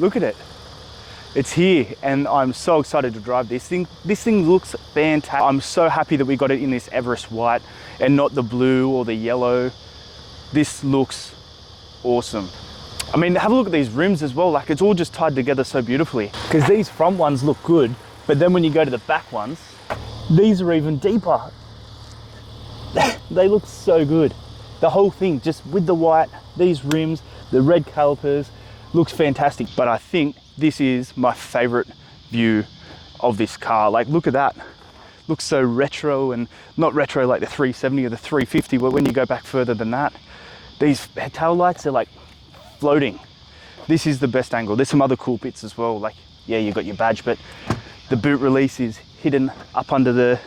Look at it. It's here, and I'm so excited to drive this thing. This thing looks fantastic. I'm so happy that we got it in this Everest white and not the blue or the yellow. This looks awesome. I mean, have a look at these rims as well. Like, it's all just tied together so beautifully. Because these front ones look good, but then when you go to the back ones, these are even deeper. They look so good. The whole thing, just with the white, these rims, the red calipers, looks fantastic. But I think this is my favorite view of this car. Like, look at that. Looks so retro, and not retro like the 370 or the 350, but when you go back further than that, these tail lights are like floating. This is the best angle. There's some other cool bits as well. Like, yeah, you got your badge, but the boot release is hidden up under the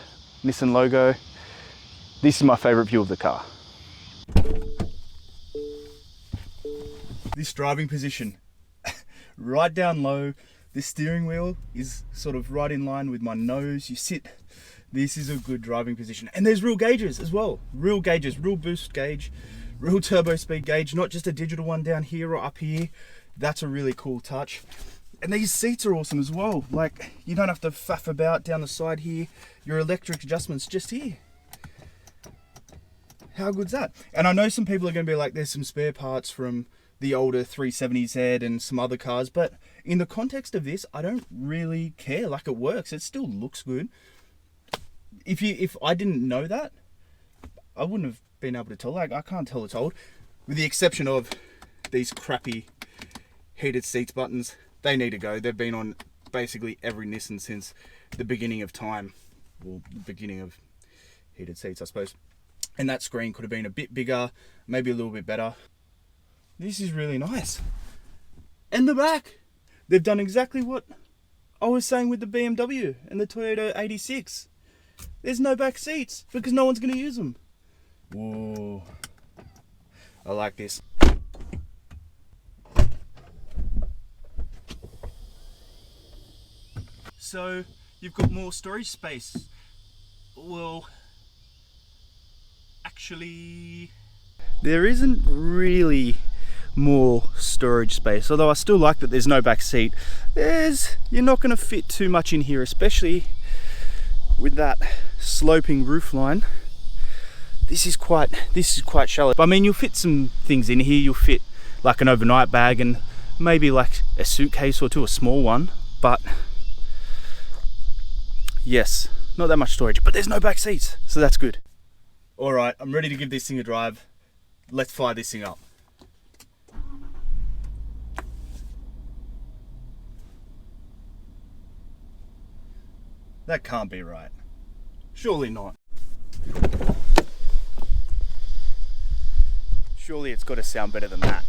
Nissan logo. This is my favorite view of the car. This driving position, right down low. This steering wheel is sort of right in line with my nose. You sit, this is a good driving position. And there's real gauges as well. Real gauges, real boost gauge, real turbo speed gauge, not just a digital one down here or up here. That's a really cool touch. And these seats are awesome as well. Like, you don't have to faff about down the side here. Your electric adjustments just here. How good's that? And I know some people are going to be like, there's some spare parts from the older 370Z and some other cars, but in the context of this, I don't really care. Like, it works. It still looks good. If I didn't know that, I wouldn't have been able to tell. Like, I can't tell it's old, with the exception of these crappy heated seats buttons. They need to go. They've been on basically every Nissan since the beginning of time. Well, the beginning of heated seats, I suppose. And that screen could have been a bit bigger, maybe a little bit better. This is really nice. And the back. They've done exactly what I was saying with the BMW and the Toyota 86. There's no back seats because no one's going to use them. Whoa. I like this. So, you've got more storage space. Well, actually, there isn't really more storage space, although I still like that there's no back seat. You're not going to fit too much in here, especially with that sloping roof line. This is quite shallow. I mean, you'll fit some things in here. You'll fit like an overnight bag and maybe like a suitcase or two, a small one, but yes, not that much storage, but there's no back seats, so that's good. All right, I'm ready to give this thing a drive. Let's fire this thing up. That can't be right. Surely not. Surely it's got to sound better than that.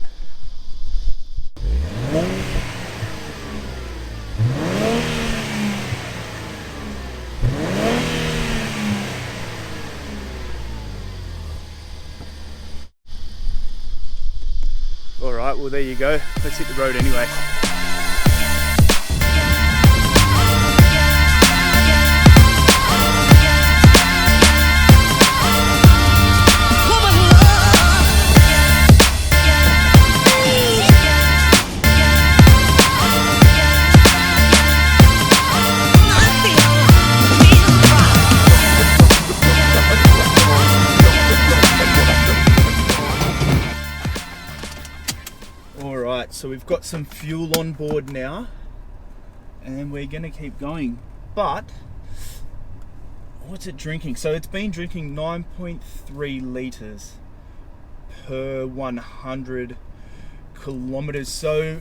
All right, well, there you go. Let's hit the road anyway. So we've got some fuel on board now and we're gonna keep going, but what's it drinking? So it's been drinking 9.3 liters per 100 kilometers. So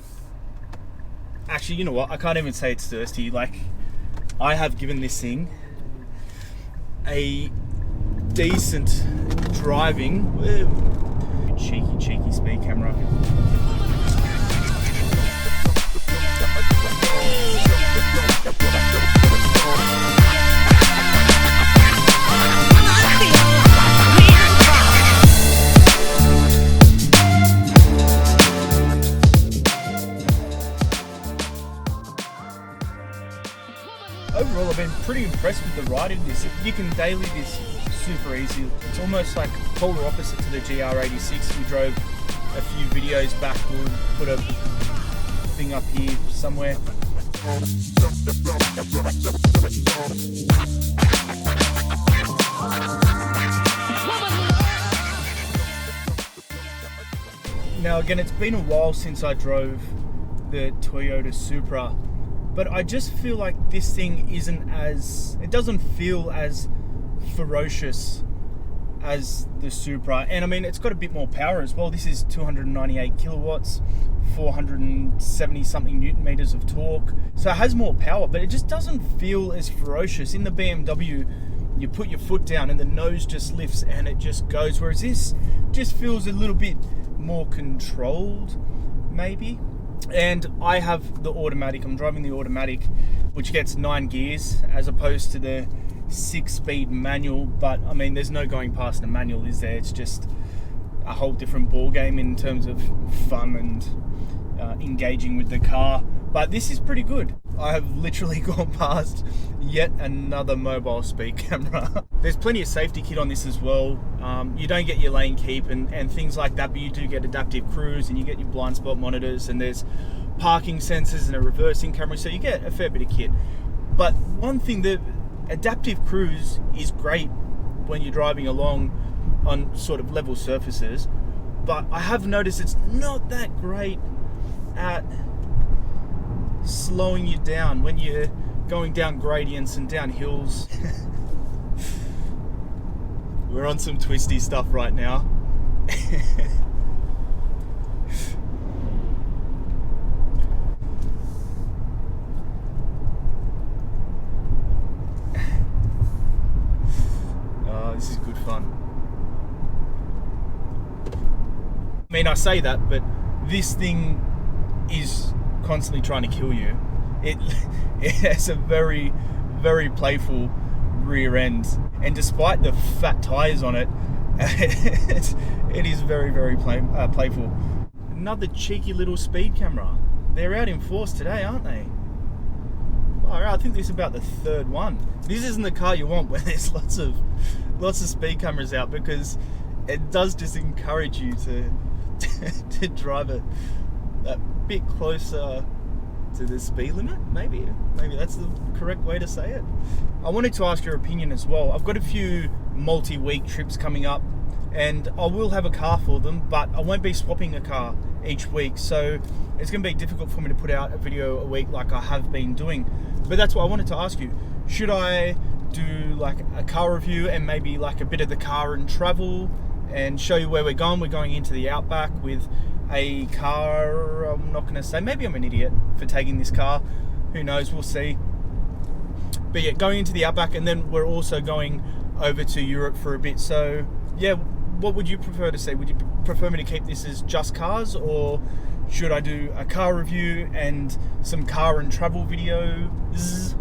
actually, you know what, I can't even say it's thirsty. Like, I have given this thing a decent driving. Cheeky speed camera. Overall, I've been pretty impressed with the ride in this. You can daily this super easy. It's almost like polar opposite to the GR86. We drove a few videos back. We'll put a thing up here somewhere. Now again, it's been a while since I drove the Toyota Supra, but I just feel like this thing it doesn't feel as ferocious as the Supra. And I mean, it's got a bit more power as well. This is 298 kilowatts, 470 something newton meters of torque. So it has more power, but it just doesn't feel as ferocious. In the BMW, you put your foot down and the nose just lifts and it just goes, whereas this just feels a little bit more controlled, maybe. And I have the automatic. I'm driving the automatic, which gets 9 gears as opposed to the 6-speed manual. But I mean, there's no going past the manual, is there? It's just a whole different ball game in terms of fun and engaging with the car. But this is pretty good. I have literally gone past yet another mobile speed camera. There's plenty of safety kit on this as well. You don't get your lane keep and things like that, but you do get adaptive cruise and you get your blind spot monitors, and there's parking sensors and a reversing camera, so you get a fair bit of kit. But one thing, that adaptive cruise is great when you're driving along on sort of level surfaces, but I have noticed it's not that great at slowing you down when you're going down gradients and down hills. We're on some twisty stuff right now. Oh, this is good fun. I mean, I say that, but this thing is constantly trying to kill you. It has a very, very playful rear end, and despite the fat tires on it, it is very, very playful. Another cheeky little speed camera. They're out in force today, aren't they? Oh, I think this is about the 3rd one. This isn't the car you want when there's lots of speed cameras out, because it does just encourage you to drive it a bit closer to the speed limit. Maybe that's the correct way to say it. I wanted to ask your opinion as well. I've got a few multi-week trips coming up, and I will have a car for them, but I won't be swapping a car each week, so it's going to be difficult for me to put out a video a week like I have been doing. But that's what I wanted to ask you. Should I do like a car review and maybe like a bit of the car and travel and show you where we're going? We're going into the outback with a car. I'm not going to say, maybe I'm an idiot for taking this car, who knows, we'll see. But yeah, going into the outback, and then we're also going over to Europe for a bit. So yeah, what would you prefer to see? Would you prefer me to keep this as just cars, or should I do a car review and some car and travel videos?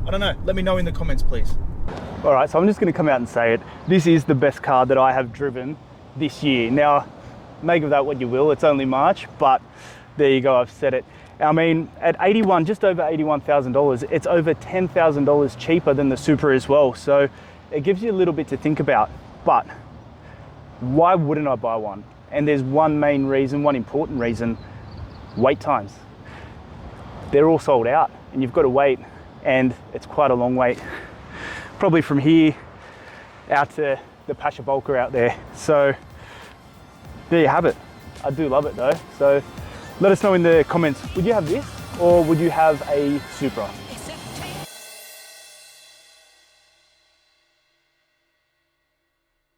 I don't know, let me know in the comments, please. All right, so I'm just going to come out and say it. This is the best car that I have driven this year. Now, make of that what you will, it's only March, but there you go, I've said it. I mean, at just over $81,000, it's over $10,000 cheaper than the Supra as well. So it gives you a little bit to think about, but why wouldn't I buy one? And there's one main reason, one important reason: wait times. They're all sold out and you've got to wait, and it's quite a long wait. Probably from here out to the Pasha Volca out there. So there you have it. I do love it though. So let us know in the comments, would you have this or would you have a Supra?